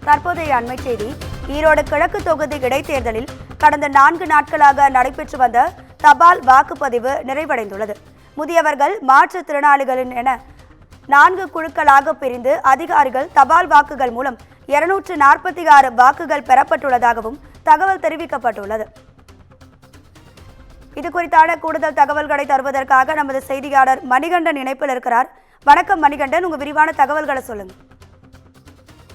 தற்போதைய அண்மை செய்தி. ஈரோடு கிழக்கு தொகுதி இடைத்தேர்தலில் கடந்த 4 நாட்களாக நடைபெற்று வந்த தபால் வாக்குப்பதிவு நிறைவடைந்துள்ளது. முதியவர்கள், மாற்றுத்திறனாளிகள் என 4 குழுக்களாக பிரிந்து அதிகாரிகள் தபால் வாக்குகள் மூலம் 246 வாக்குகள் பெறப்பட்டுள்ளதாகவும் தகவல் தெரிவிக்கப்பட்டுள்ளது. இது குறித்தான கூடுதல் தகவல்களை தருவதற்காக நமது செய்தியாளர் மணிகண்டன் இணைப்பில் இருக்கிறார். வணக்கம் மணிகண்டன், உங்க விரிவான தகவல்களை சொல்லுங்க.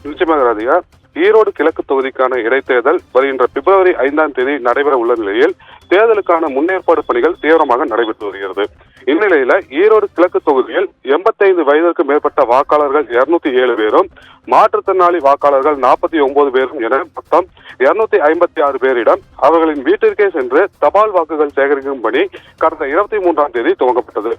நிச்சயமாக ராதிகா, ஈரோடு கிழக்கு தொகுதிக்கான இடைத்தேர்தல் வருகின்ற பிப்ரவரி 5ஆம் தேதி நடைபெற உள்ள நிலையில் தேர்தலுக்கான முன்னேற்பாடு பணிகள் தீவிரமாக நடைபெற்று வருகிறது. இந்நிலையில ஈரோடு கிழக்கு தொகுதியில் 85 வயதிற்கு மேற்பட்ட வாக்காளர்கள் 207 பேரும், மாற்றுத்திறனாளி வாக்காளர்கள் 49 பேரும் என மொத்தம் 256 பேரிடம் அவர்களின் வீட்டிற்கே சென்று தபால் வாக்குகள் சேகரிக்கும் பணி கடந்த 23ஆம் தேதி துவங்கப்பட்டது.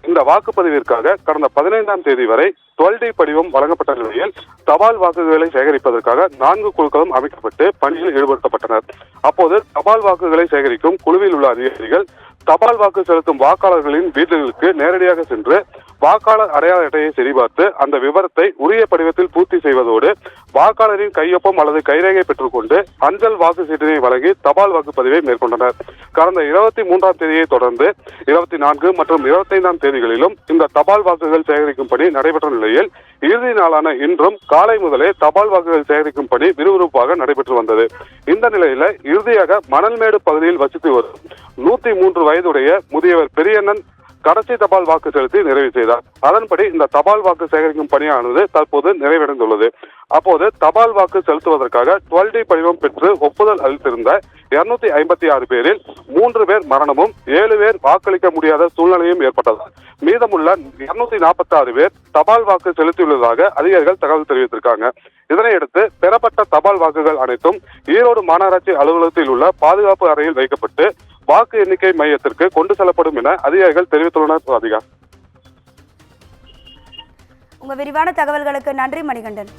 இந்த வாக்குப்பதிவிற்காக கடந்த 15ஆம் தேதி வரை 12D படிவம் வழங்கப்பட்ட நிலையில் தபால் வாக்குகளை சேகரிப்பதற்காக 4 குழுக்களும் அமைக்கப்பட்டு பணியில் ஈடுபடுத்தப்பட்டனர். அப்போது தபால் வாக்குகளை சேகரிக்கும் குழுவில் உள்ள அதிகாரிகள் தபால் வாக்கு செலுத்தும் வாக்காளர்களின் வீடுகளுக்கு நேரடியாக சென்று வாக்காளர் அடையாள அட்டையை சரிபார்த்து அந்த விவரத்தை உரிய படிவத்தில் பூர்த்தி செய்வதோடு வாக்காளரின் கையொப்பம் அல்லது கைரேகை பெற்றுக்கொண்டு அஞ்சல் வாக்கு சீட்டினை வழங்கி தபால் வாக்குப்பதிவை மேற்கொண்டனர். கடந்த 23ஆம் தேதியை தொடர்ந்து 24 மற்றும் 25ஆம் தேதிகளிலும் இந்த தபால் வாக்குகள் சேகரிக்கும் பணி நடைபெற்ற நிலையில் இறுதி நாளான இன்றும் காலை முதலே தபால் வாக்குகள் சேகரிக்கும் பணி விறுவிறுப்பாக நடைபெற்று வந்தது. இந்த நிலையில இறுதியாக மணல்மேடு பகுதியில் வசித்து வரும் 103 வயதுடைய முதியவர் பெரியண்ணன் கடைசி தபால் வாக்கு செலுத்தி நிறைவு செய்தார். அதன்படி இந்த தபால் வாக்கு சேகரிக்கும் பணியானது தற்போது நிறைவடைந்துள்ளது. அப்போது தபால் வாக்கு செலுத்துவதற்காக 12D படிவம் பெற்று ஒப்புதல் அளித்திருந்த 256 பேரில் 3 பேர் மரணமும் 7 பேர் வாக்களிக்க முடியாத சூழ்நிலையும் ஏற்பட்டதால் மீதமுள்ள 246 பேர் தபால் வாக்கு செலுத்தியுள்ளதாக அதிகாரிகள் தகவல் தெரிவித்திருக்காங்க. இதனையடுத்து பெறப்பட்ட தபால் வாக்குகள் அனைத்தும் ஈரோடு மாநகராட்சி அலுவலகத்தில் உள்ள பாதுகாப்பு அறையில் வைக்கப்பட்டு வாக்கு எண்ணிக்கை மையத்திற்கு கொண்டு செல்லப்படும் என அதிகாரிகள் தெரிவித்துள்ளனர். ராதிகா, உங்க விரிவான தகவல்களுக்கு நன்றி மணிகண்டன்.